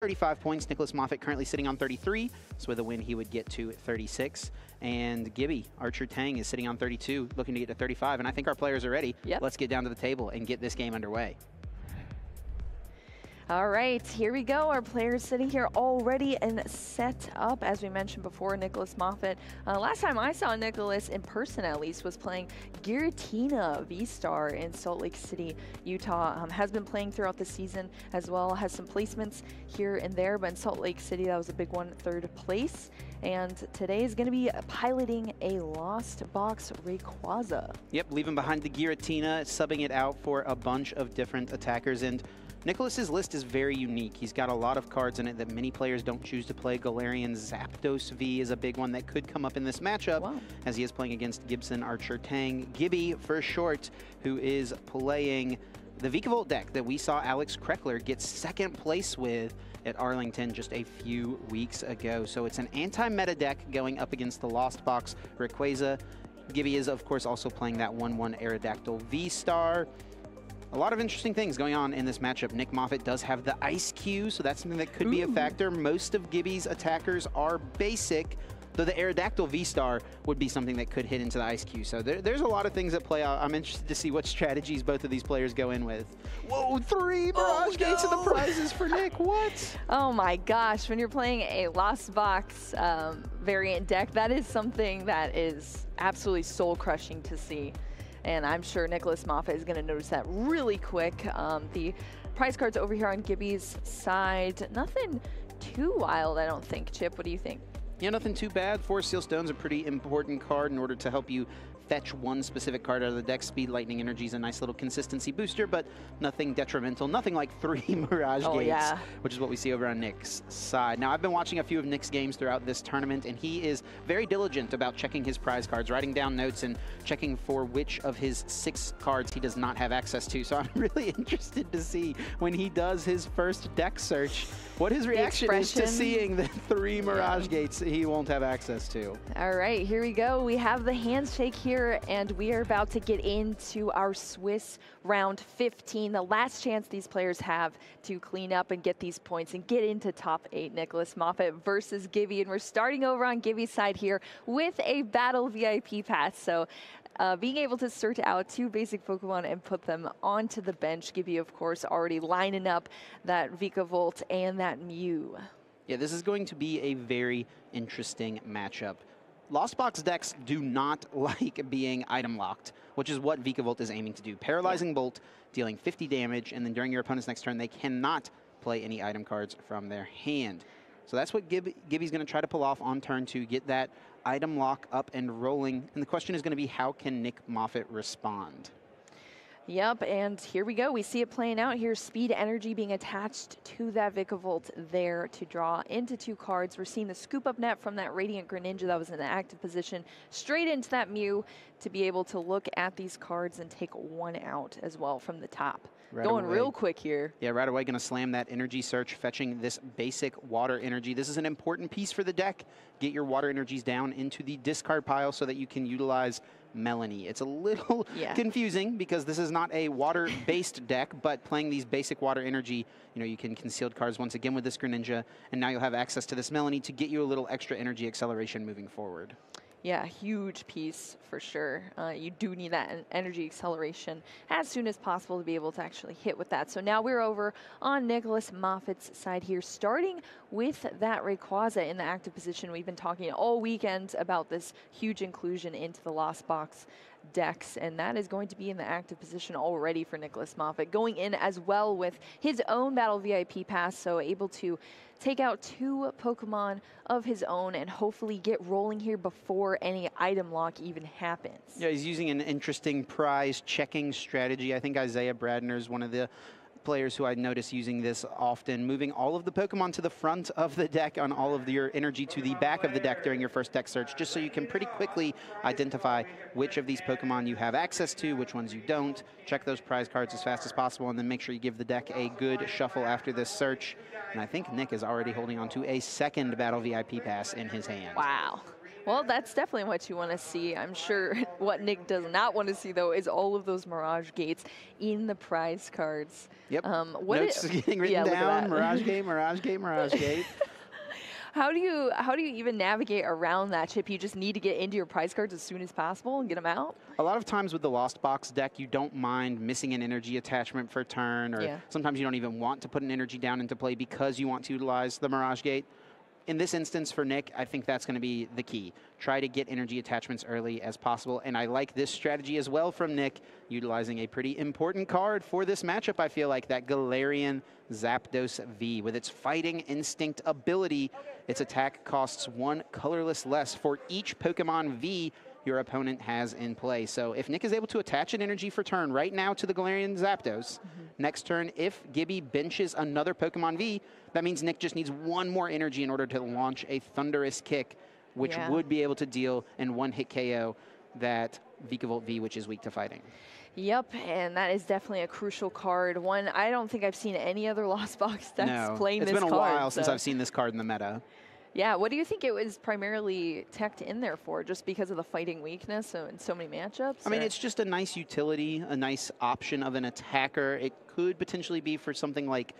35 points. Nicholas Moffitt currently sitting on 33, so with a win he would get to 36. And Gibby, Archer Tang, is sitting on 32, looking to get to 35. And I think our players are ready. Yep. Let's get down to the table and get this game underway. All right, here we go. Our players sitting here already and set up. As we mentioned before, Nicholas Moffitt. Last time I saw Nicholas in person, at least, was playing Giratina V-Star in Salt Lake City, Utah. Has been playing throughout the season as well. Has some placements here and there, but in Salt Lake City, that was a big one, 3rd place. And today is going to be piloting a Lost Box Rayquaza. Yep, leaving behind the Giratina, subbing it out for a bunch of different attackers. And Nicholas's list is very unique. He's got a lot of cards in it that many players don't choose to play. Galarian Zapdos V is a big one that could come up in this matchup, wow, as he is playing against Gibson, Archer Tang. Gibby, for short, who is playing the Vikavolt deck that we saw Alex Kreckler get 2nd place with at Arlington just a few weeks ago. So it's an anti-meta deck going up against the Lost Box Rayquaza. Gibby is, of course, also playing that 1/1 Aerodactyl V-Star. A lot of interesting things going on in this matchup. Nick Moffitt does have the Ice Q, so that's something that could be a factor. Most of Gibby's attackers are basic, though the Aerodactyl V-Star would be something that could hit into the Ice Q. So there's a lot of things that play out. I'm interested to see what strategies both of these players go in with. Whoa, 3 Mirage Gates and the prizes for Nick. What? Oh my gosh, when you're playing a Lost Box variant deck, that is something that is absolutely soul-crushing to see. And I'm sure Nicholas Moffitt is going to notice that really quick. The prize cards over here on Gibby's side, nothing too wild, I don't think. Chip, what do you think? Yeah, nothing too bad. 4 Seal Stone's a pretty important card in order to help you fetch one specific card out of the deck. Speed Lightning Energy is a nice little consistency booster, but nothing detrimental. Nothing like 3 Mirage Gates, yeah, which is what we see over on Nick's side. Now, I've been watching a few of Nick's games throughout this tournament, and he is very diligent about checking his prize cards, writing down notes, and checking for which of his 6 cards he does not have access to. So I'm really interested to see when he does his first deck search, what his reaction is to seeing the 3 Mirage Gates he won't have access to. All right, here we go. We have the handshake here, and we are about to get into our Swiss round 15. The last chance these players have to clean up and get these points and get into top 8. Nicholas Moffitt versus Gibby, and we're starting over on Gibby's side here with a Battle VIP pass. So being able to search out 2 basic Pokemon and put them onto the bench. Gibby, of course, already lining up that Vikavolt and that Mew. Yeah, this is going to be a very interesting matchup. Lost Box decks do not like being item locked, which is what Vikavolt is aiming to do. Paralyzing Bolt, dealing 50 damage, and then during your opponent's next turn, they cannot play any item cards from their hand. So that's what Gibby's going to try to pull off on turn 2, get that item lock up and rolling. And the question is going to be, how can Nick Moffitt respond? Yep, and here we go. We see it playing out here. Speed Energy being attached to that Vikavolt there to draw into 2 cards. We're seeing the Scoop Up Net from that Radiant Greninja that was in the active position straight into that Mew to be able to look at these cards and take 1 out as well from the top. Right Going away. real quick here. Yeah, right away going to slam that energy search, fetching this basic water energy. This is an important piece for the deck. Get your water energies down into the discard pile so that you can utilize Melanie. It's a little confusing because this is not a water-based deck, but playing these basic water energy, you know, you can concealed cards once again with this Greninja, and now you'll have access to this Melanie to get you a little extra energy acceleration moving forward. Yeah, huge piece for sure. You do need that energy acceleration as soon as possible to be able to actually hit with that. So now we're over on Nicholas Moffitt's side here, starting with that Rayquaza in the active position. We've been talking all weekend about this huge inclusion into the Lost Box decks, and that is going to be in the active position already for Nicholas Moffitt, going in as well with his own Battle VIP pass, so able to take out 2 Pokemon of his own and hopefully get rolling here before any item lock even happens. Yeah, he's using an interesting prize checking strategy. I think Isaiah Bradner is one of the players who I notice using this often, moving all of the Pokemon to the front of the deck on all of your energy to the back of the deck during your first deck search, just so you can pretty quickly identify which of these Pokemon you have access to, which ones you don't. Check those prize cards as fast as possible, and then make sure you give the deck a good shuffle after this search. And I think Nick is already holding on to a 2nd Battle VIP pass in his hand. Wow. Well, that's definitely what you want to see. I'm sure what Nick does not want to see, though, is all of those Mirage Gates in the prize cards. Yep. Notes getting written down. Mirage Gate, Mirage Gate, Mirage Gate. How do you even navigate around that, Chip? You just need to get into your prize cards as soon as possible and get them out? A lot of times with the Lost Box deck, you don't mind missing an energy attachment for turn, or sometimes you don't even want to put an energy down into play because you want to utilize the Mirage Gate. In this instance for Nick, I think that's going to be the key. Try to get energy attachments early as possible, and I like this strategy as well from Nick, utilizing a pretty important card for this matchup, I feel like, that Galarian Zapdos V. With its Fighting Instinct ability, its attack costs 1 colorless less for each Pokemon V your opponent has in play. So if Nick is able to attach an energy for turn right now to the Galarian Zapdos, next turn, if Gibby benches another Pokemon V, that means Nick just needs 1 more energy in order to launch a Thunderous Kick, which would be able to deal in 1-hit KO that Vikavolt V, which is weak to fighting. Yep, and that is definitely a crucial card. One, I don't think I've seen any other Lost Box decks playing this card. It's been a while since I've seen this card in the meta. Yeah, what do you think it was primarily teched in there for? Just because of the fighting weakness in so many matchups? I mean, it's just a nice utility, a nice option of an attacker. It could potentially be for something like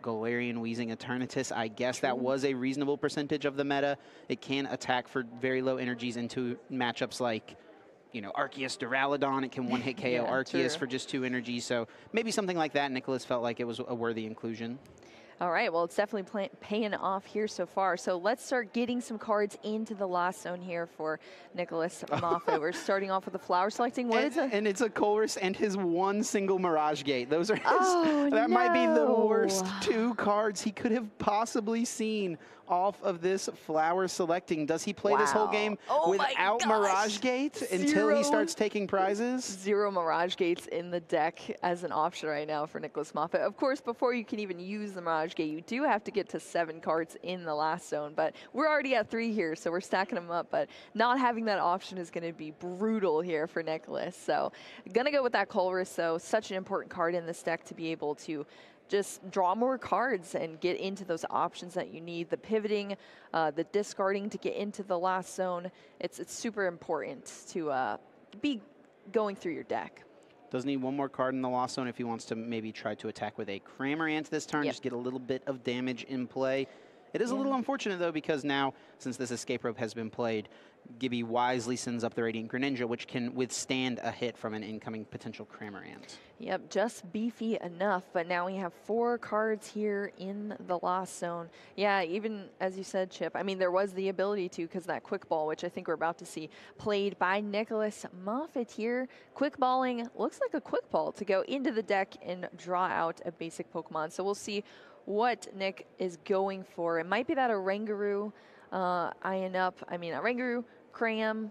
Galarian Weezing Eternatus. I guess that was a reasonable percentage of the meta. It can attack for very low energies into matchups like, you know, Arceus Duraludon. It can 1-hit KO Arceus for just 2 energies. So maybe something like that. Nicholas felt like it was a worthy inclusion. All right, well, it's definitely paying off here so far. So let's start getting some cards into the Lost Zone here for Nicholas Moffitt. We're starting off with the flower selecting. What is it? And it's a Colress and his 1 single Mirage Gate. Those are his, that might be the worst 2 cards he could have possibly seen off of this flower selecting. Does he play this whole game without Mirage Gate until he starts taking prizes? 0 Mirage Gates in the deck as an option right now for Nicholas Moffitt. Of course, before you can even use the Mirage Gate, you do have to get to 7 cards in the Last Zone, but we're already at 3 here, so we're stacking them up, but not having that option is going to be brutal here for Nicholas. So gonna go with that Colress, though. Such an important card in this deck to be able to just draw more cards and get into those options that you need. The pivoting, the discarding to get into the Last Zone. It's super important to be going through your deck. Does need 1 more card in the Lost Zone if he wants to maybe try to attack with a Cramorant this turn, just get a little bit of damage in play. It is a little unfortunate, though, because now, since this Escape Rope has been played, Gibby wisely sends up the Radiant Greninja, which can withstand a hit from an incoming potential Cramorant. Yep, just beefy enough, but now we have 4 cards here in the Lost Zone. Yeah, even as you said, Chip, I mean, there was the ability to, because that Quick Ball, which I think we're about to see played by Nicholas Moffitt here. Quick Balling looks like a Quick Ball to go into the deck and draw out a basic Pokemon. So we'll see what Nick is going for. It might be that Oranguru, eyeing up. I mean, Oranguru, Cram.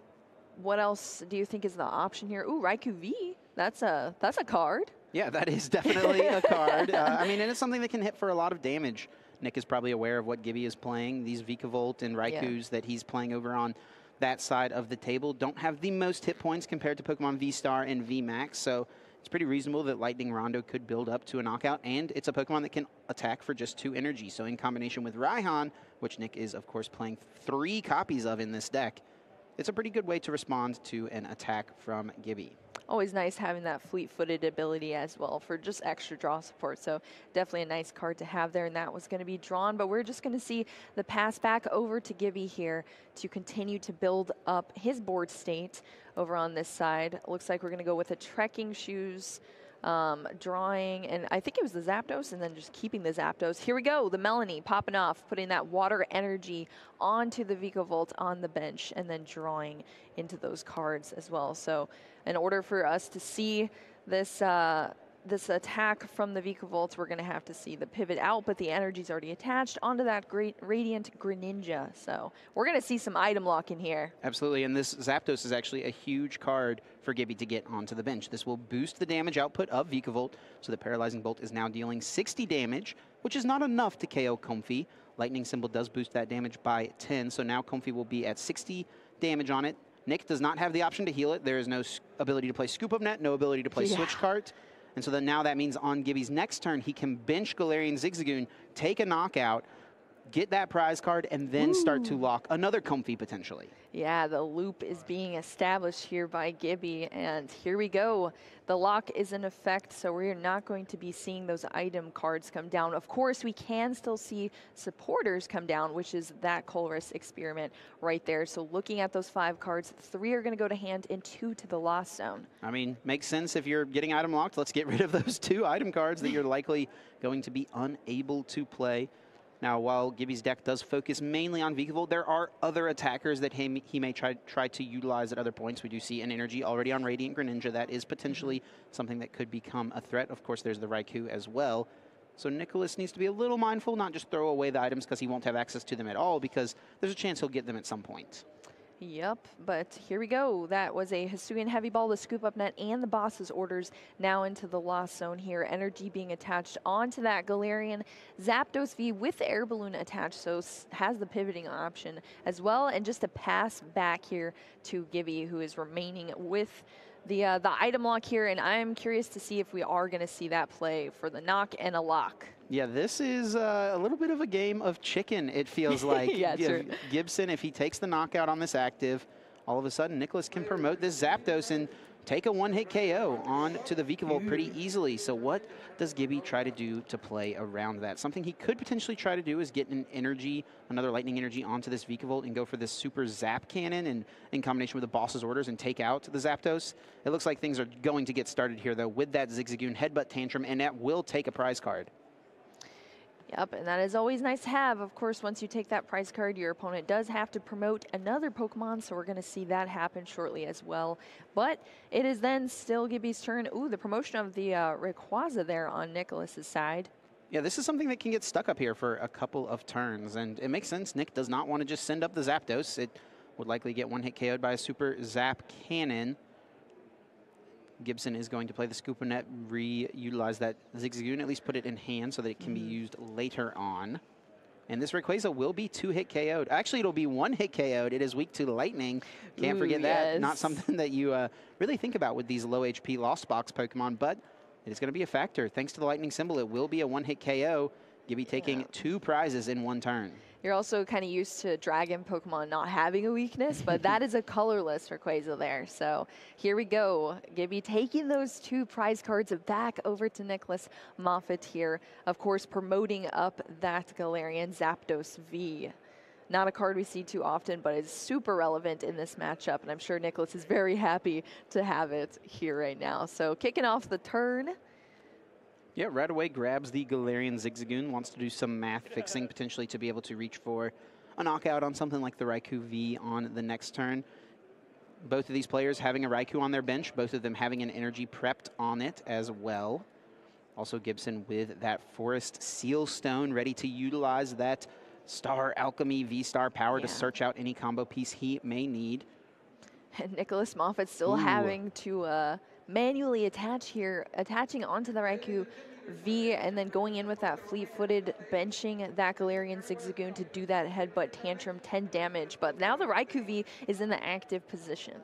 What else do you think is the option here? Ooh, Raikou V. That's a card. Yeah, that is definitely a card. I mean, and it's something that can hit for a lot of damage. Nick is probably aware of what Gibby is playing. These Vikavolt and Raikous that he's playing over on that side of the table don't have the most hit points compared to Pokemon V-Star and V-Max, so it's pretty reasonable that Lightning Rondo could build up to a knockout, and it's a Pokemon that can attack for just 2 energy. So in combination with Raihan, which Nick is, of course, playing 3 copies of in this deck, it's a pretty good way to respond to an attack from Gibby. Always nice having that fleet-footed ability as well for just extra draw support. So definitely a nice card to have there, and that was going to be drawn. But we're just going to see the pass back over to Gibby here to continue to build up his board state over on this side. Looks like we're going to go with a Trekking Shoes, drawing, and I think it was the Zapdos, and then just keeping the Zapdos. Here we go, the Melanie popping off, putting that water energy onto the Vikavolt on the bench, and then drawing into those cards as well. So in order for us to see this this attack from the Vikavolt, we're going to have to see the pivot out, but the energy's already attached onto that great Radiant Greninja. So we're going to see some item lock in here. Absolutely, and this Zapdos is actually a huge card for Gibby to get onto the bench. This will boost the damage output of Vikavolt, so the Paralyzing Bolt is now dealing 60 damage, which is not enough to KO Comfey. Lightning Symbol does boost that damage by 10, so now Comfey will be at 60 damage on it. Nick does not have the option to heal it. There is no ability to play Scoop Up Net, no ability to play Switch Cart. And so then now that means on Gibby's next turn, he can bench Galarian Zigzagoon, take a knockout, get that prize card, and then start to lock another comfy potentially. Yeah, the loop is being established here by Gibby, and here we go. The lock is in effect, so we're not going to be seeing those item cards come down. Of course, we can still see supporters come down, which is that Colress experiment right there. So looking at those 5 cards, 3 are going to go to hand and 2 to the lost zone. I mean, makes sense if you're getting item locked. Let's get rid of those 2 item cards that you're likely going to be unable to play. Now, while Gibby's deck does focus mainly on Vikavolt, there are other attackers that he may try to utilize at other points. We do see an energy already on Radiant Greninja. That is potentially something that could become a threat. Of course, there's the Raikou as well. So Nicholas needs to be a little mindful, not just throw away the items because he won't have access to them at all, because there's a chance he'll get them at some point. Yep, but here we go. That was a Hisuian heavy ball to scoop up net and the boss's orders now into the lost zone here. Energy being attached onto that Galarian Zapdos V with the air balloon attached, so has the pivoting option as well. And just a pass back here to Gibby, who is remaining with the item lock here. And I'm curious to see if we are going to see that play for the knock and a lock. Yeah, this is a little bit of a game of chicken, it feels like. Yeah, true. Gibson, if he takes the knockout on this active, all of a sudden Nicholas can promote this Zapdos and take a one-hit KO on to the Vikavolt pretty easily. So what does Gibby try to do to play around that? Something he could potentially try to do is get an energy, another lightning energy onto this Vikavolt and go for this super Zap Cannon and in combination with the boss's orders and take out the Zapdos. It looks like things are going to get started here, though, with that Zigzagoon Headbutt Tantrum, and that will take a prize card. Yep, and that is always nice to have. Of course, once you take that prize card, your opponent does have to promote another Pokemon, so we're going to see that happen shortly as well. But it is then still Gibby's turn. Ooh, the promotion of the Rayquaza there on Nicholas's side. Yeah, this is something that can get stuck up here for a couple of turns, and it makes sense. Nick does not want to just send up the Zapdos. It would likely get one-hit KO'd by a Super Zap Cannon. Gibson is going to play the Scoop and Net, re-utilize that Zigzagoon, at least put it in hand so that it can be used later on. And this Rayquaza will be 2-hit KO'd. Actually, it'll be 1-hit KO'd. It is weak to lightning. Can't forget that. Yes. Not something that you really think about with these low HP Lost Box Pokemon, but it is going to be a factor. Thanks to the lightning symbol, it will be a 1-hit KO. Gibby taking 2 prizes in 1 turn. You're also kind of used to dragon Pokemon not having a weakness, but that is a colorless Rayquaza there. So here we go. Gibby taking those 2 prize cards back over to Nicholas Moffitt here. Of course, promoting up that Galarian Zapdos V. Not a card we see too often, but it's super relevant in this matchup, and I'm sure Nicholas is very happy to have it here right now. So kicking off the turn. Yeah, right away grabs the Galarian Zigzagoon, wants to do some math fixing potentially to be able to reach for a knockout on something like the Raikou V on the next turn. Both of these players having a Raikou on their bench, both of them having an energy prepped on it as well. Also Gibson with that Forest Seal Stone ready to utilize that Star Alchemy V-Star power to search out any combo piece he may need. And Nicholas Moffitt still having to manually attaching onto the Raikou V, and then going in with that fleet-footed, benching that Galarian Zigzagoon to do that Headbutt Tantrum, 10 damage. But now the Raikou V is in the active position.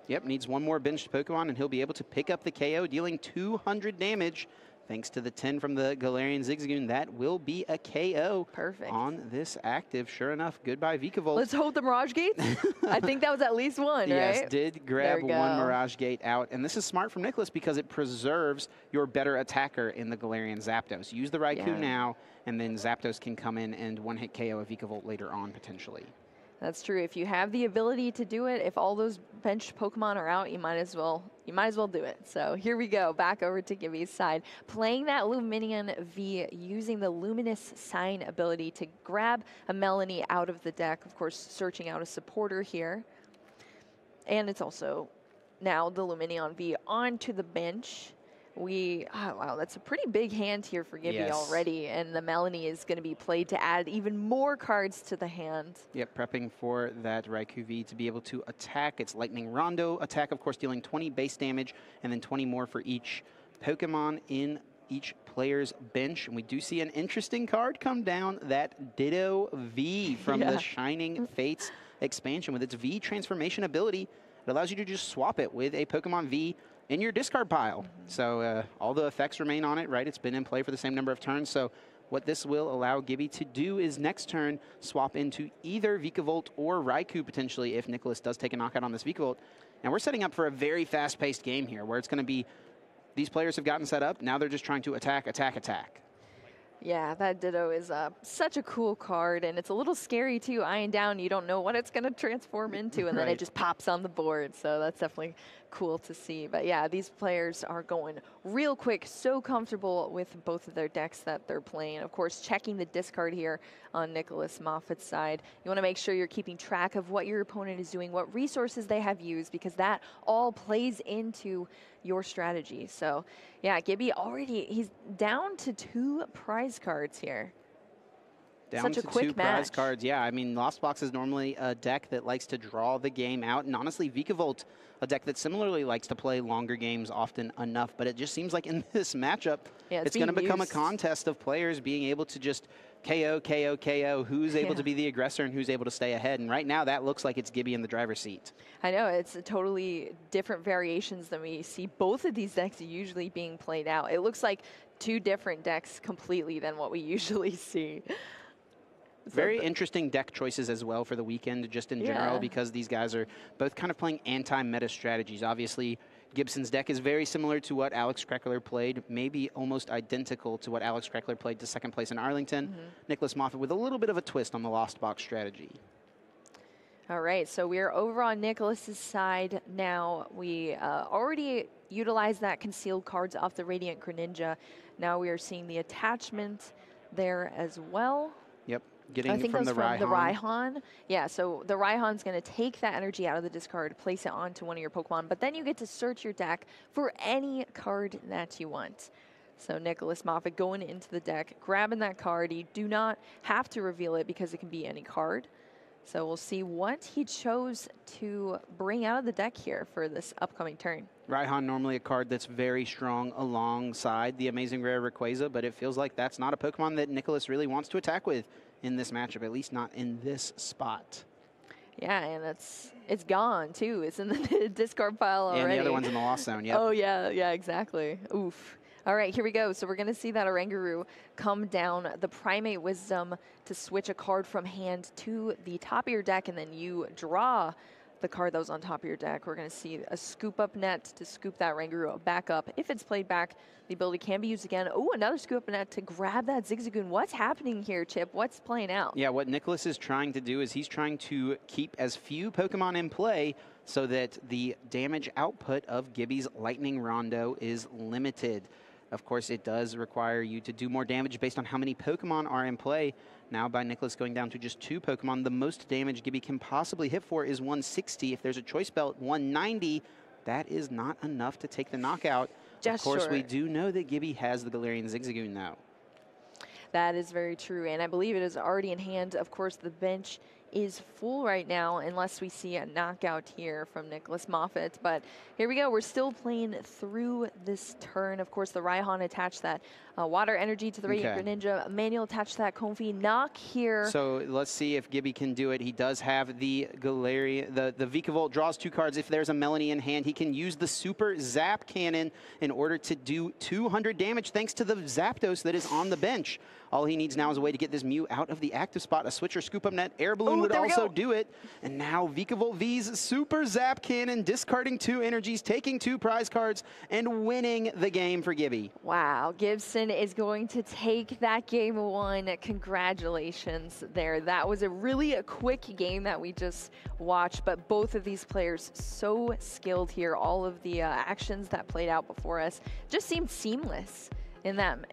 Yep, needs 1 more benched Pokemon, and he'll be able to pick up the KO, dealing 200 damage. Thanks to the 10 from the Galarian Zigzagoon, that will be a KO. Perfect. On this active. Sure enough, goodbye Vikavolt. Let's hope the Mirage Gates. I think that was at least one, right? Yes, did grab 1 Mirage Gate out. And this is smart from Nicholas because it preserves your better attacker in the Galarian Zapdos. Use the Raikou now, and then Zapdos can come in and 1-hit KO a Vikavolt later on, potentially. That's true. If you have the ability to do it, if all those benched Pokemon are out, you might as well do it. So here we go, back over to Gibby's side. Playing that Luminion V, using the Luminous Sign ability to grab a Melanie out of the deck. Of course, searching out a supporter here. And it's also now the Luminion V onto the bench. Wow, that's a pretty big hand here for Gibby already, and the Melanie is going to be played to add even more cards to the hand. Yep, prepping for that Raikou V to be able to attack. It's Lightning Rondo attack, of course, dealing 20 base damage, and then 20 more for each Pokemon in each player's bench. And we do see an interesting card come down, that Ditto V from the Shining Fates expansion. With its V transformation ability, it allows you to just swap it with a Pokemon V in your discard pile. So all the effects remain on it, right? It's been in play for the same number of turns. So what this will allow Gibby to do is next turn swap into either Vikavolt or Raikou potentially if Nicholas does take a knockout on this Vikavolt. And we're setting up for a very fast-paced game here where it's going to be these players have gotten set up. Now they're just trying to attack, attack, attack. Yeah, that Ditto is such a cool card, and it's a little scary too. Eyeing down, you don't know what it's going to transform into, and then it just pops on the board. So that's definitely cool to see. But yeah, these players are going real quick, so comfortable with both of their decks that they're playing. Of course, checking the discard here on Nicholas Moffitt's side. You want to make sure you're keeping track of what your opponent is doing, what resources they have used, because that all plays into your strategy. So yeah, Gibby already, he's down to 2 prize cards here. Down Such a quick two match. prize cards. Yeah, I mean, Lost Box is normally a deck that likes to draw the game out. And honestly, Vikavolt, a deck that similarly likes to play longer games often enough. But it just seems like in this matchup, it's going to become a contest of players being able to just KO, KO, KO, who's able to be the aggressor and who's able to stay ahead. And right now, that looks like it's Gibby in the driver's seat. I know, it's a totally different variations than we see both of these decks usually being played out. It looks like 2 different decks completely than what we usually see. Very interesting deck choices as well for the weekend, just in general, because these guys are both kind of playing anti-meta strategies. Obviously, Gibson's deck is very similar to what Alex Kreckler played, maybe almost identical to what Alex Kreckler played to second place in Arlington. Nicholas Moffitt with a little bit of a twist on the Lost Box strategy. All right, so we're over on Nicholas's side now. We already utilized that concealed cards off the Radiant Greninja. Now we are seeing the attachment there as well. Yep. Getting I think from that's the from the Raihan. Yeah, so the Raihan's going to take that energy out of the discard, place it onto one of your Pokemon, but then you get to search your deck for any card that you want. So Nicholas Moffitt going into the deck, grabbing that card. You do not have to reveal it because it can be any card. So we'll see what he chose to bring out of the deck here for this upcoming turn. Raihan, normally a card that's very strong alongside the amazing rare Rayquaza, but it feels like that's not a Pokemon that Nicholas really wants to attack with in this matchup, at least not in this spot. Yeah, and it's gone too. It's in the discard pile already. Yeah, and the other one's in the lost zone, yep. Oh yeah, exactly. Oof. All right, here we go. So we're going to see that Oranguru come down the Primate Wisdom to switch a card from hand to the top of your deck, and then you draw the card that was on top of your deck. We're going to see a scoop up net to scoop that Oranguru back up. If it's played back, the ability can be used again. Oh, another scoop up net to grab that Zigzagoon. What's happening here, Chip? What's playing out? Yeah, what Nicholas is trying to do is he's trying to keep as few Pokemon in play so that the damage output of Gibby's Lightning Rondo is limited. Of course, it does require you to do more damage based on how many Pokemon are in play. Now, by Nicholas going down to just 2 Pokemon, the most damage Gibby can possibly hit for is 160. If there's a choice belt, 190. That is not enough to take the knockout. Just of course, short. we do know that Gibby has the Galarian Zigzagoon, though. That is very true, and I believe it is already in hand. Of course, the bench is full right now, unless we see a knockout here from Nicholas Moffitt. But here we go. We're still playing through this turn. Of course, the Raihan attached that water energy to the Radiant Greninja. Manuel attached that Comfey. Knock here. So let's see if Gibby can do it. He does have the Galarian, the Vikavolt draws 2 cards. If there's a Melanie in hand, he can use the Super Zap Cannon in order to do 200 damage thanks to the Zapdos that is on the bench. All he needs now is a way to get this Mew out of the active spot. A Switcher Scoop Up Net Air Balloon would also do it. And now Vikavolt V's Super Zap Cannon, discarding 2 energies, taking 2 prize cards, and winning the game for Gibby. Wow, Gibson is going to take that game 1. Congratulations there. That was a quick game that we just watched, but both of these players so skilled here. All of the actions that played out before us just seemed seamless in that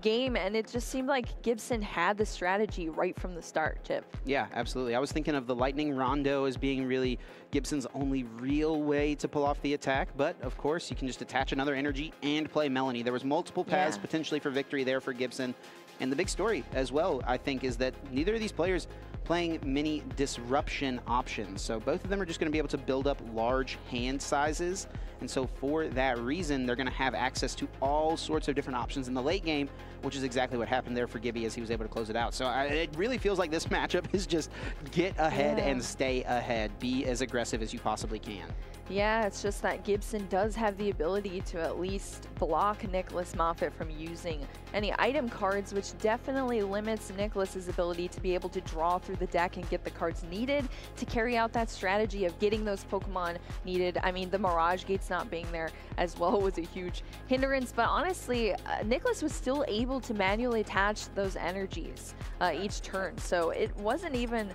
game, and it just seemed like Gibson had the strategy right from the start, Chip. Yeah, absolutely. I was thinking of the Lightning Rondo as being really Gibson's only real way to pull off the attack, but of course you can just attach another energy and play Melanie. There was multiple paths potentially for victory there for Gibson. And the big story as well, I think, is that neither of these players playing many disruption options. So both of them are just going to be able to build up large hand sizes And so for that reason, they're going to have access to all sorts of different options in the late game, which is exactly what happened there for Gibby as he was able to close it out. So it really feels like this matchup is just get ahead and stay ahead. Be as aggressive as you possibly can. Yeah, it's just that Gibson does have the ability to at least block Nicholas Moffitt from using any item cards, which definitely limits Nicholas's ability to be able to draw through the deck and get the cards needed to carry out that strategy of getting those Pokemon needed. I mean, the Mirage Gates not being there as well was a huge hindrance, but honestly, Nicholas was still able to manually attach those energies each turn, so it wasn't even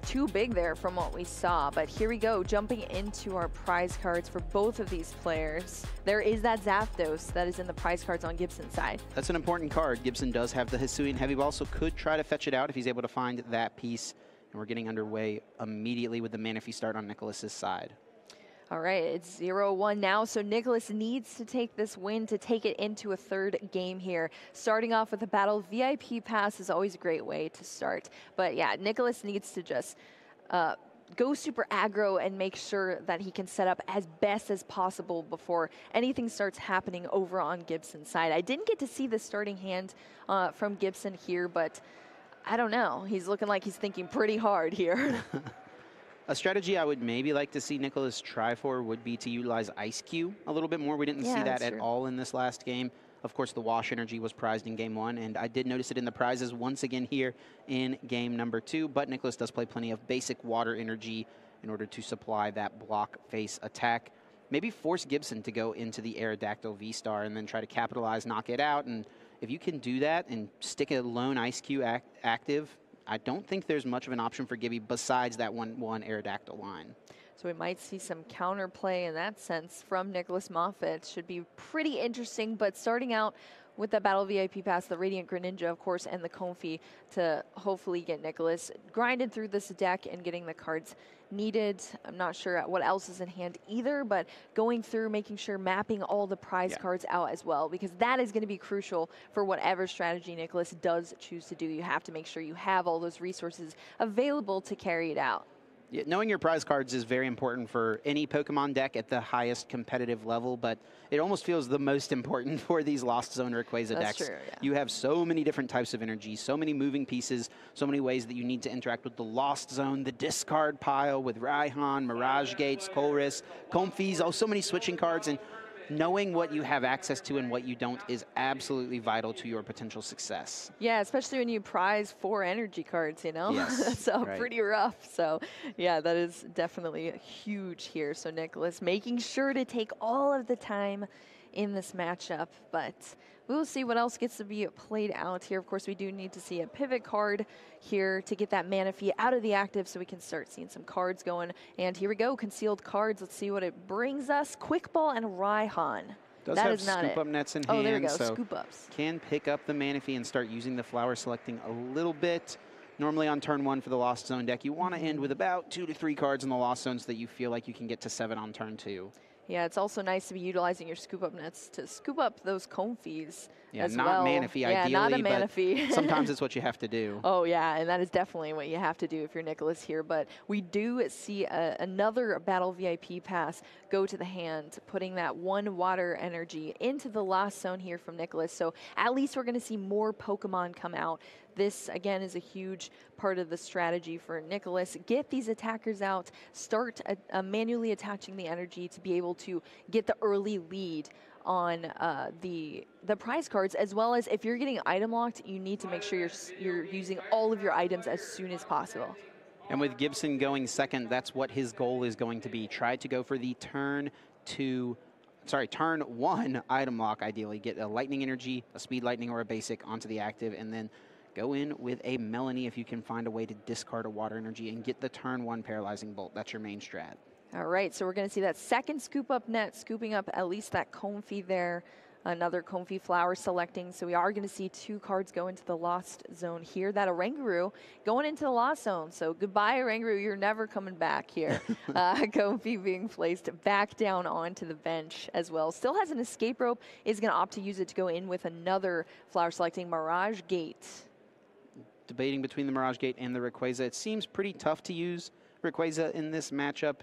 too big there from what we saw. But here we go, jumping into our prize cards for both of these players. There is that Zapdos that is in the prize cards on Gibson's side. That's an important card. Gibson does have the Hisuian Heavy Ball, so could try to fetch it out if he's able to find that piece. And we're getting underway immediately with the Manaphy start on Nicholas's side. All right, it's 0-1 now, so Nicholas needs to take this win to take it into a third game here. Starting off with a battle VIP pass is always a great way to start. But yeah, Nicholas needs to just go super aggro and make sure that he can set up as best as possible before anything starts happening over on Gibson's side. I didn't get to see the starting hand from Gibson here, but I don't know. He's looking like he's thinking pretty hard here. A strategy I would maybe like to see Nicholas try for would be to utilize Ice Cube a little bit more. We didn't see that at all in this last game. Of course, the Wash energy was prized in game 1, and I did notice it in the prizes once again here in game number 2, but Nicholas does play plenty of basic water energy in order to supply that block face attack. Maybe force Gibson to go into the Aerodactyl V-Star and then try to capitalize, knock it out, and if you can do that and stick a lone Ice Cube active, I don't think there's much of an option for Gibby besides that 1-1 Aerodactyl line. So we might see some counterplay in that sense from Nicholas Moffitt. Should be pretty interesting, but starting out with the Battle VIP Pass, the Radiant Greninja, of course, and the Comfey to hopefully get Nicholas grinded through this deck and getting the cards needed. I'm not sure what else is in hand either, but going through, making sure mapping all the prize cards out as well, because that is going to be crucial for whatever strategy Nicholas does choose to do. You have to make sure you have all those resources available to carry it out. Yeah, knowing your prize cards is very important for any Pokemon deck at the highest competitive level, but it almost feels the most important for these Lost Zone Rayquaza decks. That's true, yeah. You have so many different types of energy, so many moving pieces, so many ways that you need to interact with the Lost Zone, the discard pile with Raihan, Mirage Gates, Colress, Comfeys, so many switching cards, and knowing what you have access to and what you don't is absolutely vital to your potential success. Yeah, especially when you prize 4 energy cards, you know? Yes, That's pretty rough. So, yeah, that is definitely huge here. So Nicholas making sure to take all of the time in this matchup, but we will see what else gets to be played out here. Of course, we do need to see a pivot card here to get that Manaphy out of the active so we can start seeing some cards going. And here we go, concealed cards. Let's see what it brings us. Quick Ball and Raihan. Does have scoop up nets in hand, there we go, so scoop ups. Can pick up the Manaphy and start using the flower selecting a little bit. Normally on turn 1 for the Lost Zone deck, you want to end with about 2 to 3 cards in the Lost Zone so that you feel like you can get to 7 on turn 2. Yeah, it's also nice to be utilizing your scoop up nets to scoop up those Comfeys. Yeah, as not well. Manaphy yeah, ideally, not a Manaphy. but sometimes it's what you have to do. Oh yeah, and that is definitely what you have to do if you're Nicholas here. But we do see another Battle VIP Pass go to the hand, putting that 1 water energy into the Lost Zone here from Nicholas. So at least we're going to see more Pokemon come out. This, again, is a huge part of the strategy for Nicholas. Get these attackers out, start manually attaching the energy to be able to get the early lead on the prize cards, as well as if you're getting item locked, you need to make sure you're using all of your items as soon as possible. And with Gibson going second, that's what his goal is going to be. Try to go for the turn 1 item lock, ideally. Get a lightning energy, a speed lightning, or a basic onto the active, and then go in with a Melanie if you can find a way to discard a water energy and get the turn 1 paralyzing bolt. That's your main strat. All right, so we're going to see that second scoop up net, scooping up at least that Comfey there. Another Comfey flower selecting. So we are going to see 2 cards go into the Lost Zone here. That Oranguru going into the Lost Zone. So goodbye, Oranguru. You're never coming back here. Comfey being placed back down onto the bench as well. Still has an escape rope. Is going to opt to use it to go in with another flower selecting Mirage Gate. Debating between the Mirage Gate and the Rayquaza. It seems pretty tough to use Rayquaza in this matchup.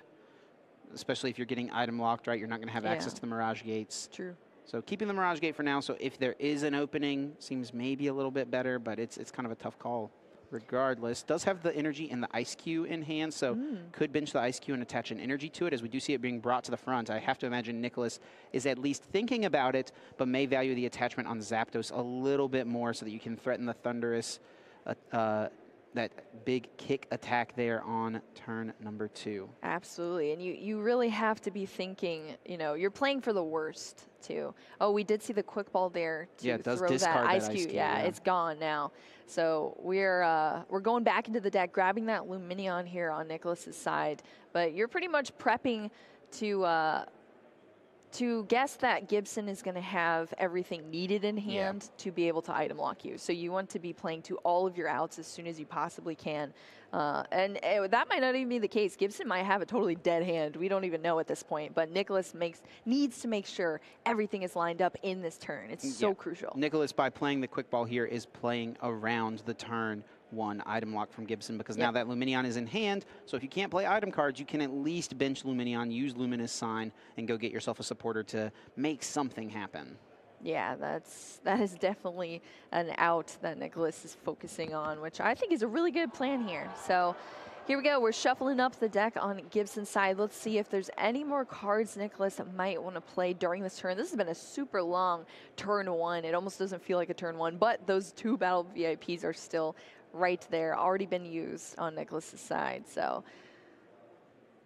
especially if you're getting item locked, right? You're not going to have access to the Mirage Gates. True. So keeping the Mirage Gate for now. So if there is an opening, seems maybe a little bit better, but it's kind of a tough call regardless. Does have the energy and the Ice Cube in hand, so could bench the Ice Cube and attach an energy to it, as we do see it being brought to the front. I have to imagine Nicholas is at least thinking about it, but may value the attachment on Zapdos a little bit more so that you can threaten the Thunderous, that big kick attack there on turn number 2. Absolutely, and you really have to be thinking, you know, you're playing for the worst too. Oh, we did see the quick ball there to throw that Ice Cube. Yeah, it's gone now. So we're going back into the deck, grabbing that Lumineon here on Nicholas's side, but you're pretty much prepping to guess that Gibson is going to have everything needed in hand to be able to item lock you. So you want to be playing to all of your outs as soon as you possibly can. And that might not even be the case. Gibson might have a totally dead hand. We don't even know at this point. But Nicholas needs to make sure everything is lined up in this turn. It's so crucial. Nicholas, by playing the quick ball here, is playing around the turn 1 item lock from Gibson, because now that Lumineon is in hand, so if you can't play item cards, you can at least bench Lumineon, use Luminous Sign, and go get yourself a supporter to make something happen. Yeah, that is definitely an out that Nicholas is focusing on, which I think is a really good plan here. So here we go. We're shuffling up the deck on Gibson's side. Let's see if there's any more cards Nicholas might want to play during this turn. This has been a super long turn 1. It almost doesn't feel like a turn 1, but those 2 battle VIPs are still right there, already been used on Nicholas's side. So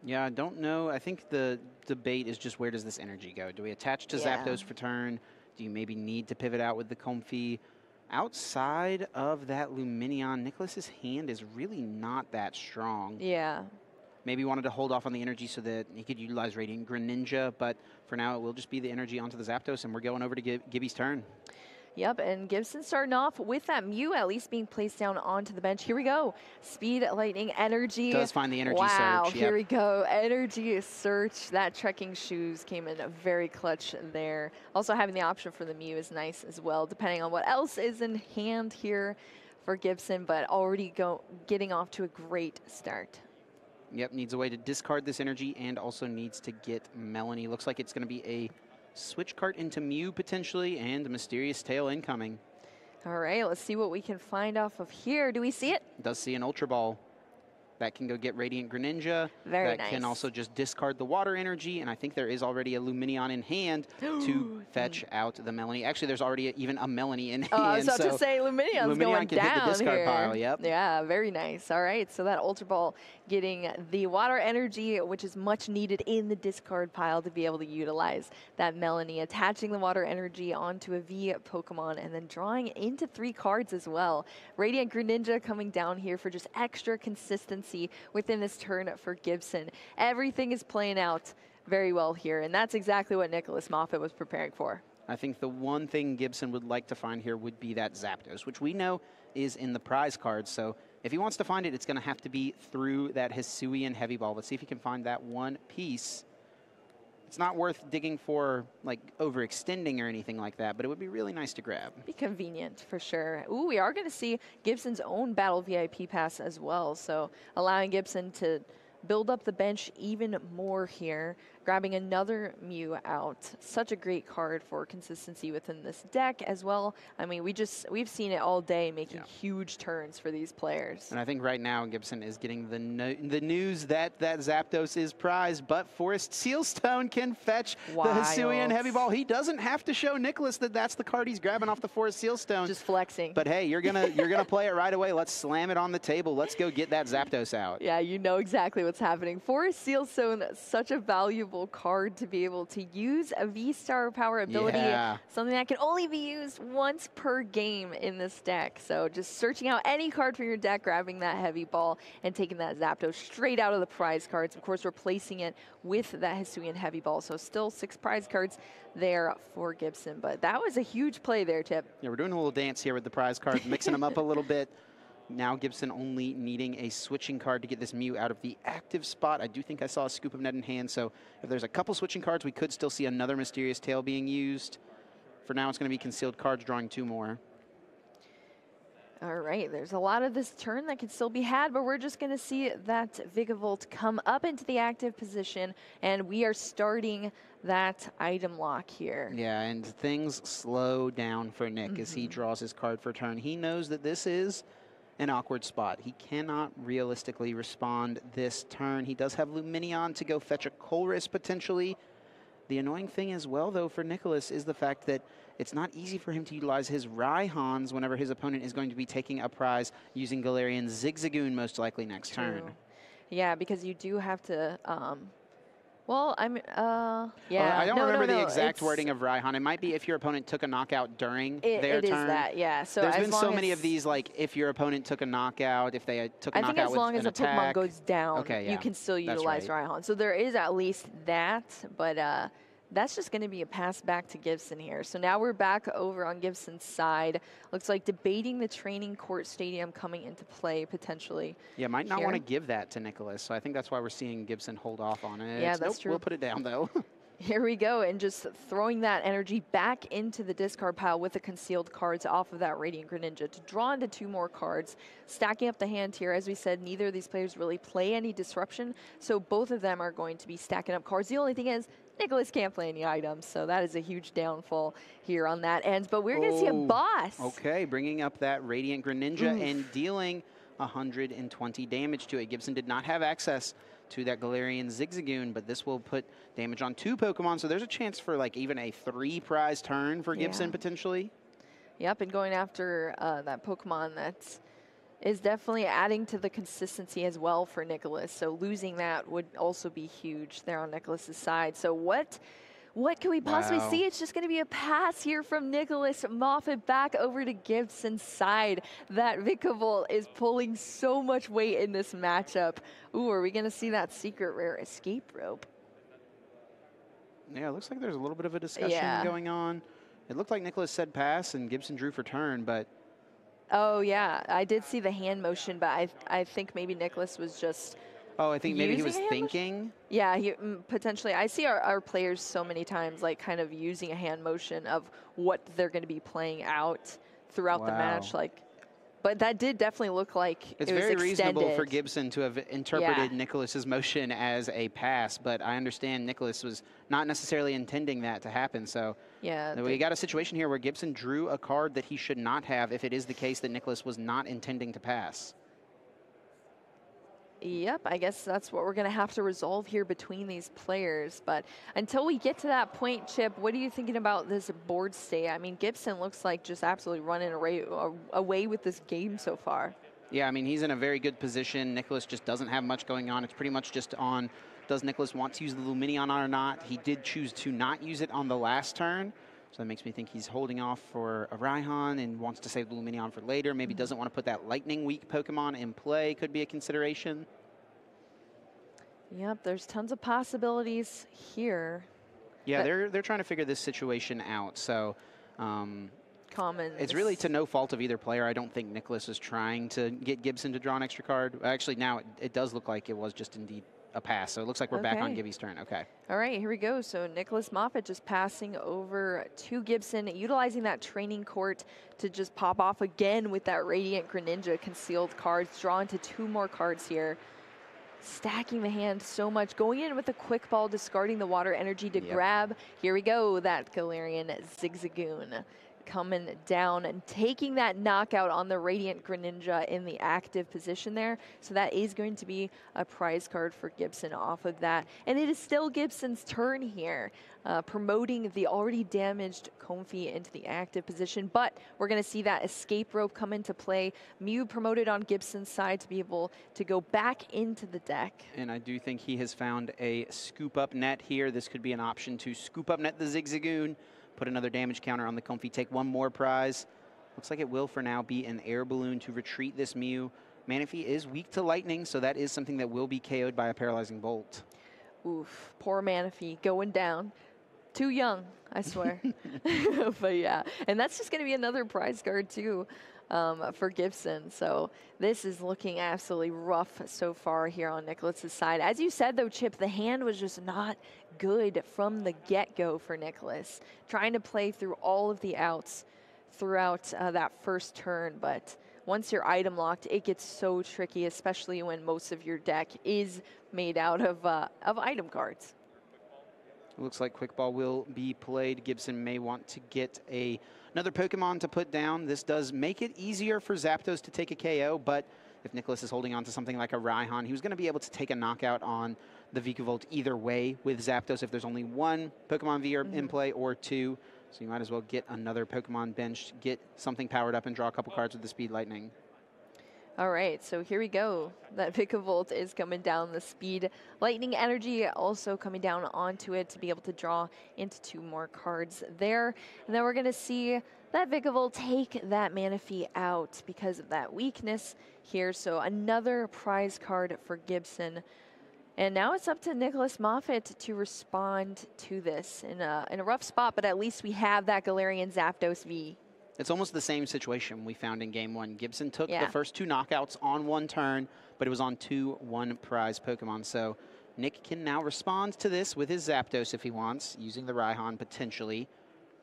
yeah, I don't know. I think the debate is just, where does this energy go? Do we attach to Zapdos for turn? Do you maybe need to pivot out with the Comfey? Outside of that Lumineon, Nicholas's hand is really not that strong. Yeah. Maybe wanted to hold off on the energy so that he could utilize Radiant Greninja, but for now it will just be the energy onto the Zapdos, and we're going over to Gibby's turn. Yep, and Gibson starting off with that Mew at least being placed down onto the bench. Here we go. Speed, Lightning, Energy. Does find the Energy Search. Wow, here we go. Energy Search. That Trekking Shoes came in very clutch there. Also having the option for the Mew is nice as well, depending on what else is in hand here for Gibson, but already getting off to a great start. Yep, needs a way to discard this energy and also needs to get Melanie. Looks like it's going to be a switch cart into Mew potentially, and a Mysterious Tail incoming. All right, let's see what we can find off of here. Do we see it? Does see an Ultra Ball. That can go get Radiant Greninja. Very nice. That can also just discard the water energy, and I think there is already a Lumineon in hand to fetch out the Melanie. Actually, there's already even a Melanie in hand. I was about to say Lumineon's going can down hit the discard here. pile, yep. Yeah, very nice. All right, so that Ultra Ball getting the water energy, which is much needed in the discard pile to be able to utilize that Melanie, attaching the water energy onto a V Pokemon, and then drawing into 3 cards as well. Radiant Greninja coming down here for just extra consistency within this turn for Gibson. Everything is playing out very well here, and that's exactly what Nicholas Moffitt was preparing for. I think the one thing Gibson would like to find here would be that Zapdos, which we know is in the prize cards. So if he wants to find it, it's going to have to be through that Hisuian Heavy Ball. Let's see if he can find that one piece. It's not worth digging for, like, overextending or anything like that, but it would be really nice to grab. Be convenient for sure. Ooh, we are going to see Gibson's own Battle VIP pass as well, so allowing Gibson to build up the bench even more here, grabbing another Mew out. Such a great card for consistency within this deck as well. I mean, we've seen it all day, making huge turns for these players. And I think right now Gibson is getting the news that Zapdos is prized, but Forest Sealstone can fetch the Hisuian Heavy Ball. He doesn't have to show Nicholas that that's the card he's grabbing off the Forest Sealstone. Just flexing. But hey, you're gonna play it right away. Let's slam it on the table. Let's go get that Zapdos out. Yeah, you know exactly what's happening. Forest Sealstone, such a valuable card to be able to use a V-Star power ability, something that can only be used once per game in this deck. So just searching out any card from your deck, grabbing that Heavy Ball, and taking that Zapdos straight out of the prize cards. Of course, replacing it with that Hisuian Heavy Ball. So still 6 prize cards there for Gibson. But that was a huge play there, Tip. Yeah, we're doing a little dance here with the prize cards, mixing them up a little bit. Now Gibson only needing a switching card to get this Mew out of the active spot. I do think I saw a Scoop of Net in hand, so if there's a couple switching cards, we could still see another Mysterious Tail being used. For now, it's going to be concealed cards, drawing 2 more. All right, there's a lot of this turn that can still be had, but we're just going to see that Vigavolt come up into the active position, and we are starting that item lock here. Yeah, and things slow down for Nick as he draws his card for turn. He knows that this is an awkward spot. He cannot realistically respond this turn. He does have Luminion to go fetch a Colress potentially. The annoying thing as well, though, for Nicholas is the fact that it's not easy for him to utilize his Rhyhorns whenever his opponent is going to be taking a prize using Galarian Zigzagoon most likely next turn. Yeah, because you do have to, well, I don't remember the exact wording of Rhyhorn. It might be if your opponent took a knockout during their turn. It is that, yeah. So there's been so many of these, like if your opponent took a knockout, if they took a knockout with an attack. I think as long as a Pokemon goes down, you can still utilize Rhyhorn. So there is at least that, but that's just going to be a pass back to Gibson here. So now we're back over on Gibson's side. Looks like debating the training court stadium coming into play potentially. Yeah, might not want to give that to Nicholas. So I think that's why we're seeing Gibson hold off on it. Yeah, that's true. We'll put it down, though. Here we go, and just throwing that energy back into the discard pile with the concealed cards off of that Radiant Greninja to draw into 2 more cards. Stacking up the hand here, as we said, neither of these players really play any disruption, so both of them are going to be stacking up cards. The only thing is, Nicholas can't play any items, so that is a huge downfall here on that end. But we're going to see a boss. Okay, bringing up that Radiant Greninja and dealing 120 damage to it. Gibson did not have access to that Galarian Zigzagoon, but this will put damage on 2 Pokemon, so there's a chance for like even a 3 prize turn for Gibson potentially. Yep, and going after that Pokemon that is definitely adding to the consistency as well for Nicholas. So losing that would also be huge there on Nicholas's side. So what can we possibly see? It's just going to be a pass here from Nicholas Moffitt back over to Gibson's side. That Vikavolt is pulling so much weight in this matchup. Ooh, are we going to see that secret rare escape rope? Yeah, it looks like there's a little bit of a discussion going on. It looked like Nicholas said pass and Gibson drew for turn, but... Oh, yeah, I did see the hand motion, but I think maybe Nicholas was just... Oh, I think maybe he was thinking? Yeah, he, potentially. I see our players so many times, like, kind of using a hand motion of what they're going to be playing out throughout the match. Like, but that did definitely look like it's it was very extended. reasonable for Gibson to have interpreted Nicholas's motion as a pass, but I understand Nicholas was not necessarily intending that to happen. So we got a situation here where Gibson drew a card that he should not have if it is the case that Nicholas was not intending to pass. Yep, I guess that's what we're going to have to resolve here between these players. But until we get to that point, Chip, what are you thinking about this board state? I mean, Gibson looks like just absolutely running away with this game so far. Yeah, I mean, he's in a very good position. Nicholas just doesn't have much going on. It's pretty much just on, does Nicholas want to use the Luminion or not? He did choose to not use it on the last turn. So that makes me think he's holding off for a Rhyhorn and wants to save the Luminion for later. Maybe doesn't want to put that Lightning Weak Pokemon in play. Could be a consideration. Yep, there's tons of possibilities here. Yeah, they're trying to figure this situation out. So it's really to no fault of either player. I don't think Nicholas is trying to get Gibson to draw an extra card. Actually, now it does look like it was just indeed a pass. So it looks like we're back on Gibby's turn. Okay. All right, here we go. So Nicholas Moffitt just passing over to Gibson, utilizing that training court to just pop off again with that Radiant Greninja concealed cards, draw into 2 more cards here. Stacking the hand so much, going in with a quick ball, discarding the water energy to grab. Here we go, that Galarian Zigzagoon coming down and taking that knockout on the Radiant Greninja in the active position there. So that is going to be a prize card for Gibson off of that. And it is still Gibson's turn here, promoting the already damaged Comfey into the active position. But we're going to see that escape rope come into play. Mew promoted on Gibson's side to be able to go back into the deck. And I do think he has found a scoop up net here. This could be an option to scoop up net the Zigzagoon, put another damage counter on the Comfey, take 1 more prize. Looks like it will for now be an air balloon to retreat this Mew. Manaphy is weak to lightning, so that is something that will be KO'd by a paralyzing bolt. Oof, poor Manaphy going down. Too young, I swear. But yeah, and that's just going to be another prize card too for Gibson. So this is looking absolutely rough so far here on Nicholas's side. As you said though, Chip, the hand was just not good from the get-go for Nicholas. Trying to play through all of the outs throughout that first turn, but once you're item locked, it gets so tricky, especially when most of your deck is made out of item cards. Looks like Quick Ball will be played. Gibson may want to get another Pokemon to put down. This does make it easier for Zapdos to take a KO, but if Nicholas is holding on to something like a Raihan, he was going to be able to take a knockout on the Vikavolt either way with Zapdos if there's only one Pokemon V in play or two. So you might as well get another Pokemon bench, get something powered up, and draw a couple cards with the Speed Lightning. All right, so here we go. That Vikavolt is coming down. The Speed Lightning energy also coming down onto it to be able to draw into 2 more cards there. And then we're going to see that Vikavolt take that Manaphy out because of that weakness here. So another prize card for Gibson. And now it's up to Nicholas Moffitt to respond to this in a rough spot, but at least we have that Galarian Zapdos V. It's almost the same situation we found in Game 1. Gibson took the first 2 knockouts on 1 turn, but it was on 2 one-prize Pokemon. So Nick can now respond to this with his Zapdos if he wants, using the Raihan potentially.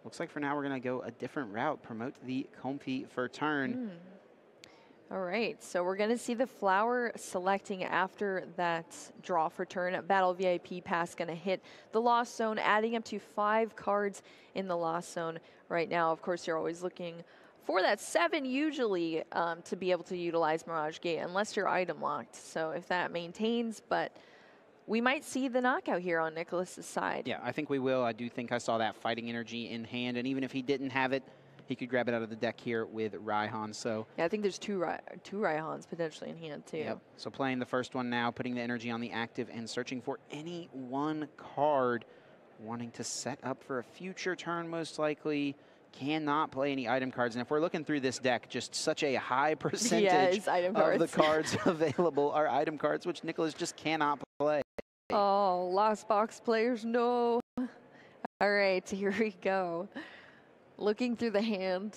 Looks like for now we're going to go a different route, promote the Comfey for turn. All right, so we're going to see the Flower selecting after that draw for turn. Battle VIP pass going to hit the Lost Zone, adding up to 5 cards in the Lost Zone right now. Of course, you're always looking for that 7 usually to be able to utilize Mirage Gate, unless you're item locked. So if that maintains, but we might see the knockout here on Nicholas's side. Yeah, I think we will. I do think I saw that Fighting Energy in hand, and even if he didn't have it, he could grab it out of the deck here with Raihan. So yeah, I think there's two Raihans potentially in hand too. Yep. So playing the first one now, putting the energy on the active and searching for any one card, wanting to set up for a future turn most likely. Cannot play any item cards. And if we're looking through this deck, just such a high percentage of the cards available are item cards, which Nicholas just cannot play. Oh, Lost Box players, no. All right, here we go. Looking through the hand.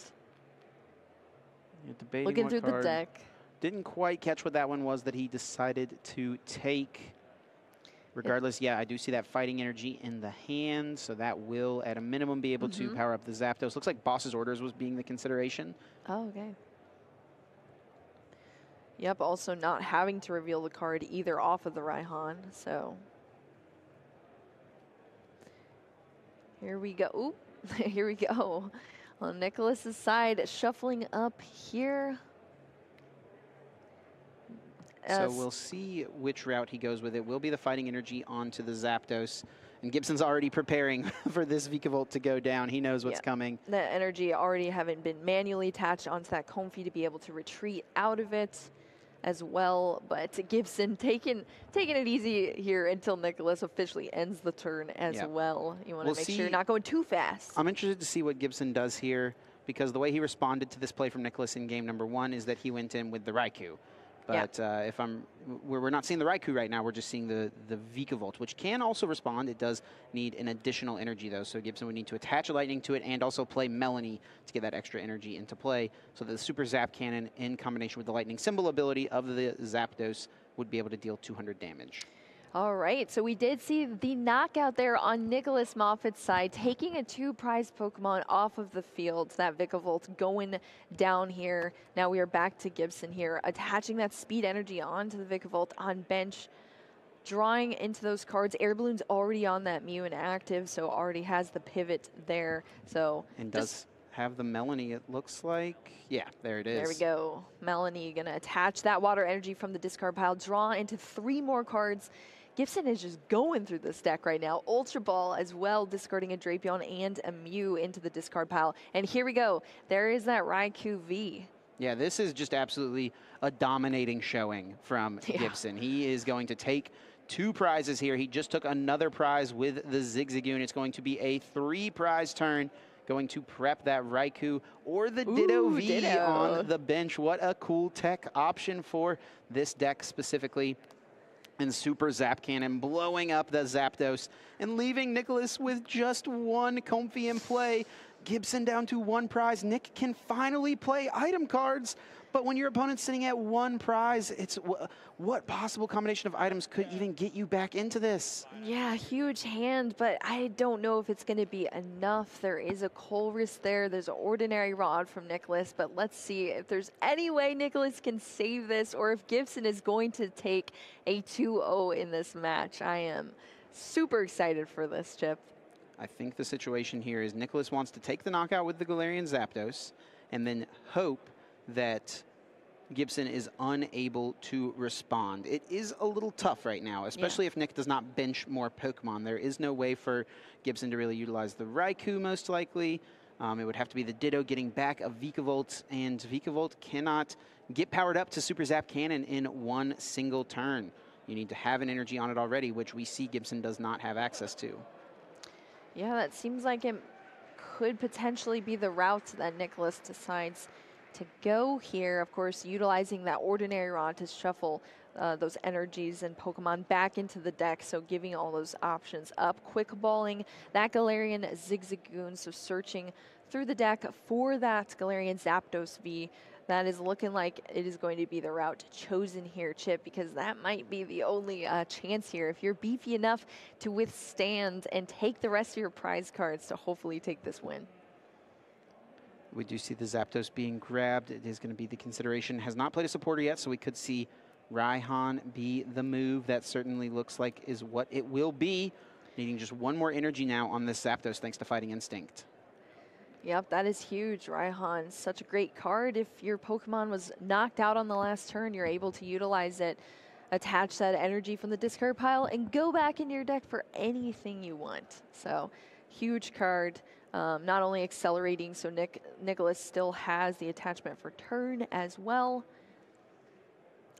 Looking through the deck. Didn't quite catch what that one was that he decided to take. Regardless, yeah, I do see that Fighting Energy in the hand, so that will, at a minimum, be able to power up the Zapdos. Looks like Boss's Orders was being the consideration. Oh, okay. Yep, also not having to reveal the card either off of the Raihan, so. Here we go. Ooh. Here we go. On Nicholas's side, shuffling up here. So we'll see which route he goes with. It will be the Fighting Energy onto the Zapdos. And Gibson's already preparing for this Vikavolt to go down. He knows what's coming. That energy already having been manually attached onto that Comfey to be able to retreat out of it as well. But Gibson taking it easy here until Nicholas officially ends the turn as well. You want to make sure you're not going too fast. I'm interested to see what Gibson does here, because the way he responded to this play from Nicholas in game number 1 is that he went in with the Raikou. But if we're not seeing the Raikou right now, we're just seeing the Vikavolt, which can also respond. It does need an additional energy, though, so Gibson would need to attach a Lightning to it and also play Melanie to get that extra energy into play, so that the Super Zap Cannon, in combination with the Lightning Symbol ability of the Zapdos, would be able to deal 200 damage. All right, so we did see the knockout there on Nicholas Moffitt's side, taking a 2-prize Pokemon off of the field. That Vikavolt going down here. Now we are back to Gibson here, attaching that Speed Energy onto the Vikavolt on bench, drawing into those cards. Air Balloon's already on that Mew and active, so already has the pivot there. So and does have the Melanie, it looks like. Yeah, there it is. There we go. Melanie gonna attach that Water Energy from the discard pile, draw into 3 more cards. Gibson is just going through this deck right now. Ultra Ball as well, discarding a Drapion and a Mew into the discard pile. And here we go. There is that Raikou V. Yeah, this is just absolutely a dominating showing from Gibson. He is going to take 2 prizes here. He just took another prize with the Zigzagoon. It's going to be a 3-prize turn. Going to prep that Raikou or the Ditto V on the bench. What a cool tech option for this deck specifically. And Super Zap Cannon blowing up the Zapdos and leaving Nicholas with just 1 Comfey in play. Gibson down to 1 prize. Nick can finally play item cards, But when your opponent's sitting at 1 prize, it's what possible combination of items could even get you back into this? Yeah, huge hand, but I don't know if it's going to be enough. There is a Colress there. There's an ordinary rod from Nicholas, but let's see if there's any way Nicholas can save this or if Gibson is going to take a 2-0 in this match. I am super excited for this, Chip. I think the situation here is Nicholas wants to take the knockout with the Galarian Zapdos and then hope that Gibson is unable to respond. It is a little tough right now, especially if Nick does not bench more Pokemon. There is no way for Gibson to really utilize the Raikou, most likely. It would have to be the Ditto getting back a Vikavolt, and Vikavolt cannot get powered up to Super Zap Cannon in 1 single turn. You need to have an energy on it already, which we see Gibson does not have access to. Yeah, that seems like it could potentially be the route that Nicholas decides to go here. Of course, utilizing that ordinary rod to shuffle those energies and Pokemon back into the deck, so giving all those options up. Quick balling that Galarian Zigzagoon, so searching through the deck for that Galarian Zapdos V. That is looking like it is going to be the route chosen here, Chip, because that might be the only chance here. If you're beefy enough to withstand and take the rest of your prize cards to hopefully take this win. We do see the Zapdos being grabbed. It is going to be the consideration. Has not played a supporter yet, so we could see Raihan be the move. That certainly looks like is what it will be. Needing just 1 more energy now on this Zapdos thanks to Fighting Instinct. Yep, that is huge. Raihan, such a great card. If your Pokemon was knocked out on the last turn, you're able to utilize it, attach that energy from the discard pile, and go back in your deck for anything you want. So, huge card. Not only accelerating, so Nicholas still has the attachment for turn as well.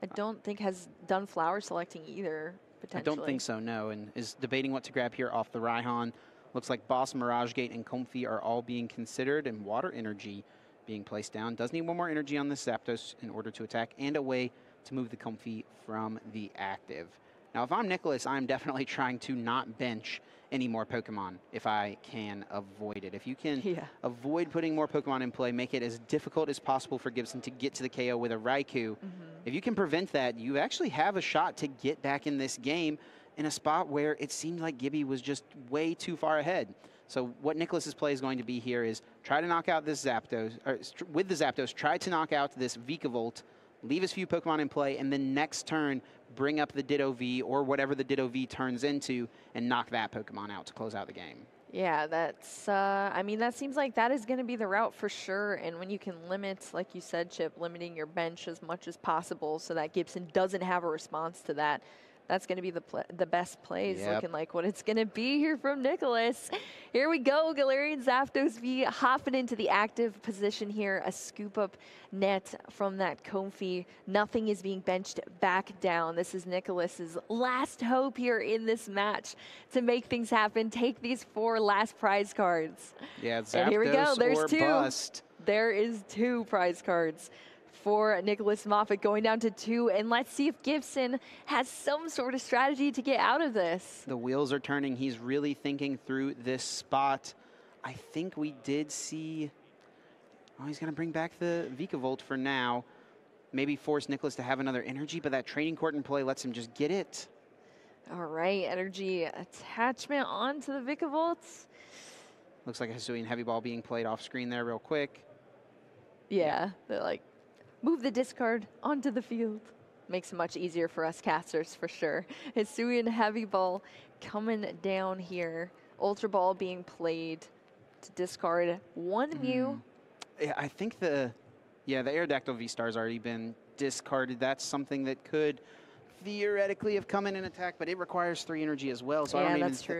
I don't think has done flower selecting either, potentially. I don't think so, no, and is debating what to grab here off the Raihan. Looks like Boss, Mirage Gate, and Comfey are all being considered, and Water Energy being placed down. Does need 1 more energy on this Zapdos in order to attack, and a way to move the Comfey from the active. Now, if I'm Nicholas, I'm definitely trying to not bench any more Pokemon if I can avoid it. If you can avoid putting more Pokemon in play, make it as difficult as possible for Gibson to get to the KO with a Raikou. If you can prevent that, you actually have a shot to get back in this game in a spot where it seemed like Gibby was just way too far ahead. So what Nicholas's play is going to be here is try to knock out this Zapdos, or with the Zapdos, try to knock out this Vikavolt, leave as few Pokemon in play, and then next turn bring up the Ditto V or whatever the Ditto V turns into and knock that Pokemon out to close out the game. Yeah, that's, I mean, that seems like that is going to be the route for sure. And when you can limit, like you said, Chip, limiting your bench as much as possible so that Gibson doesn't have a response to that, that's going to be the best plays, looking like what it's going to be here from Nicholas. Here we go, Galarian Zapdos V hopping into the active position here. A scoop up net from that Comfey. Nothing is being benched back down. This is Nicholas's last hope here in this match to make things happen. Take these 4 last prize cards. Yeah, Zapdos and here we go. There's 2. Bust. There is 2 prize cards for Nicholas Moffitt, going down to 2, and let's see if Gibson has some sort of strategy to get out of this. The wheels are turning. He's really thinking through this spot. I think we did see, oh, he's going to bring back the Vikavolt for now. Maybe force Nicholas to have another energy, but that training court in play lets him just get it. All right, energy attachment onto the Vikavolt. Looks like a Hisuian Heavy Ball being played off screen there real quick. Yeah, they're like, move the discard onto the field. Makes it much easier for us casters, for sure. Hisuian Heavy Ball coming down here. Ultra Ball being played to discard 1 Mew. Yeah, I think the Aerodactyl V-Star's already been discarded. That's something that could theoretically have come in and attack, but it requires 3 energy as well. So yeah,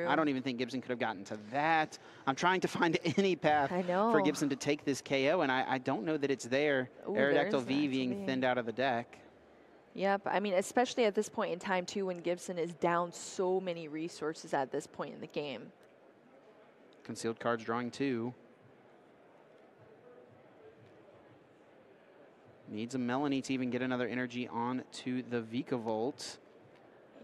I don't even think Gibson could have gotten to that. I'm trying to find any path for Gibson to take this KO, and I don't know that it's there. Ooh, Aerodactyl V being thinned out of the deck. Yep, I mean, especially at this point in time, too, when Gibson is down so many resources at this point in the game. Concealed cards drawing 2. Needs a Melanie to even get another energy on to the Vikavolt.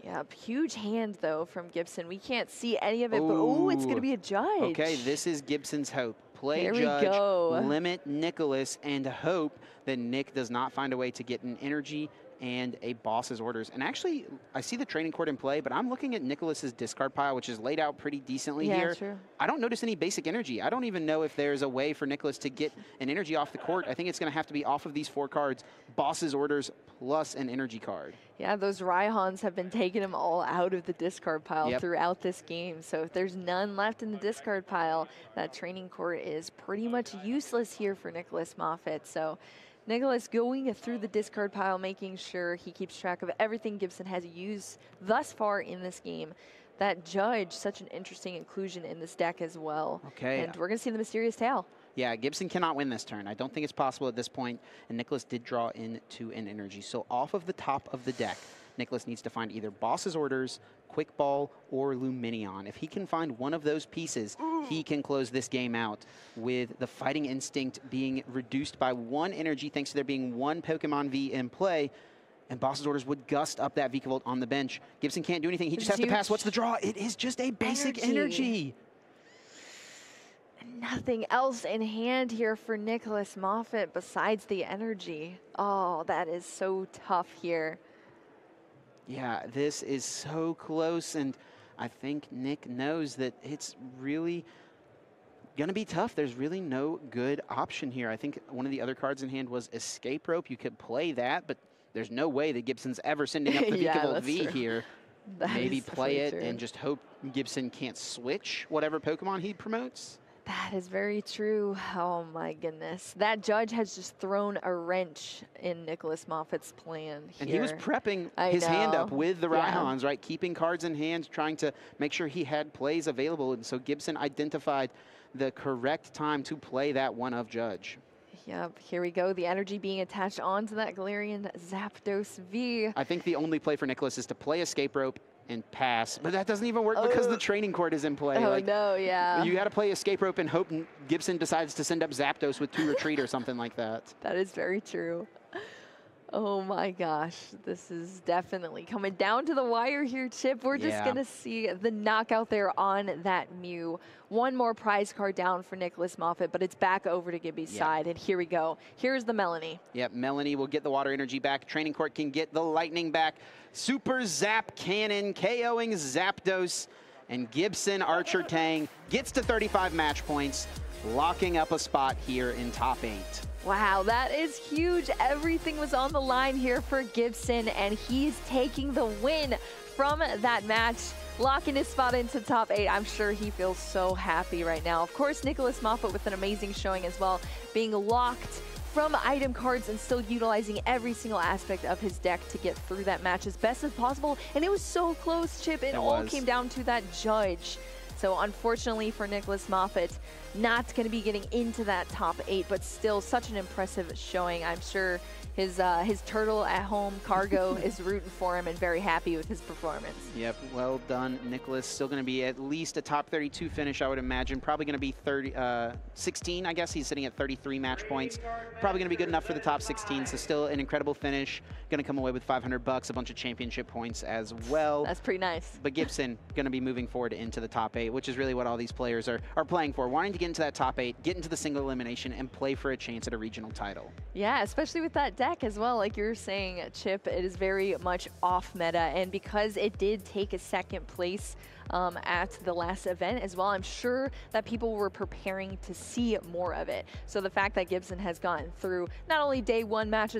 Yep, huge hand, though, from Gibson. We can't see any of it, but oh, it's going to be a judge. Okay, this is Gibson's hope. play Here we Judge, go. limit Nicholas, and hope that Nick does not find a way to get an energy and a boss's orders. And actually, I see the training court in play, but I'm looking at Nicholas's discard pile, which is laid out pretty decently here. True. I don't notice any basic energy. I don't even know if there's a way for Nicholas to get an energy off the court. I think it's going to have to be off of these 4 cards, boss's orders plus an energy card. Yeah, those Raihans have been taking them all out of the discard pile throughout this game. So if there's none left in the discard pile, that training court is pretty much useless here for Nicholas Moffitt. So Nicholas going through the discard pile, making sure he keeps track of everything Gibson has used thus far in this game. That Judge, such an interesting inclusion in this deck as well. Okay. And we're going to see the Mysterious Tail. Yeah, Gibson cannot win this turn. I don't think it's possible at this point, and Nicholas did draw into an energy. So off of the top of the deck, Nicholas needs to find either Boss's Orders, Quick Ball, or Luminion. If he can find one of those pieces, he can close this game out with the Fighting Instinct being reduced by 1 energy thanks to there being 1 Pokemon V in play, and Boss's Orders would gust up that Vikavolt on the bench. Gibson can't do anything. He just has to pass. What's the draw? It is just a basic energy. Nothing else in hand here for Nicholas Moffitt besides the energy. Oh, that is so tough here. Yeah, this is so close, and I think Nick knows that it's really going to be tough. There's really no good option here. I think one of the other cards in hand was Escape Rope. You could play that, but there's no way that Gibson's ever sending up the Vikavolt V here. Maybe play it and just hope Gibson can't switch whatever Pokemon he promotes. That is very true. Oh my goodness. That Judge has just thrown a wrench in Nicholas Moffitt's plan here. And he was prepping his hand up with the Raihans, right? Keeping cards in hand, trying to make sure he had plays available. And so Gibson identified the correct time to play that one of Judge. Yep, here we go. The energy being attached onto that Galarian Zapdos V. I think the only play for Nicholas is to play Escape Rope and pass, but that doesn't even work because the training court is in play. Oh, no, yeah. You got to play Escape Rope and hope Gibson decides to send up Zapdos with 2 Retreat or something like that. That is very true. Oh my gosh, this is definitely coming down to the wire here, Chip. We're just going to see the knockout there on that Mew. 1 more prize card down for Nicholas Moffitt, but it's back over to Gibby's side, and here we go. Here's the Melanie. Yep, Melanie will get the water energy back. Training court can get the lightning back. Super Zap Cannon KOing Zapdos, and Gibson Archer Tang gets to 35 match points, locking up a spot here in top 8. Wow, that is huge. Everything was on the line here for Gibson, and he's taking the win from that match, locking his spot into top 8. I'm sure he feels so happy right now. Of course, Nicholas Moffitt with an amazing showing as well, being locked from item cards and still utilizing every single aspect of his deck to get through that match as best as possible. And it was so close, Chip. It all came down to that Judge. So unfortunately for Nicholas Moffitt, not going to be getting into that top 8, but still such an impressive showing. I'm sure his turtle at home, Cargo, is rooting for him and very happy with his performance. Yep, well done, Nicholas. Still going to be at least a top 32 finish, I would imagine. Probably going to be 16, I guess. He's sitting at 33 match points. Probably going to be good enough for the top 16, so still an incredible finish. Going to come away with $500, a bunch of championship points as well. That's pretty nice. But Gibson going to be moving forward into the top 8, which is really what all these players are playing for, wanting to get into that top 8, get into the single elimination, and play for a chance at a regional title. Yeah, especially with that deck as well. Like you were saying, Chip, it is very much off meta, and because it did take a 2nd place at the last event as well, I'm sure that people were preparing to see more of it. So the fact that Gibson has gotten through not only day 1 matches,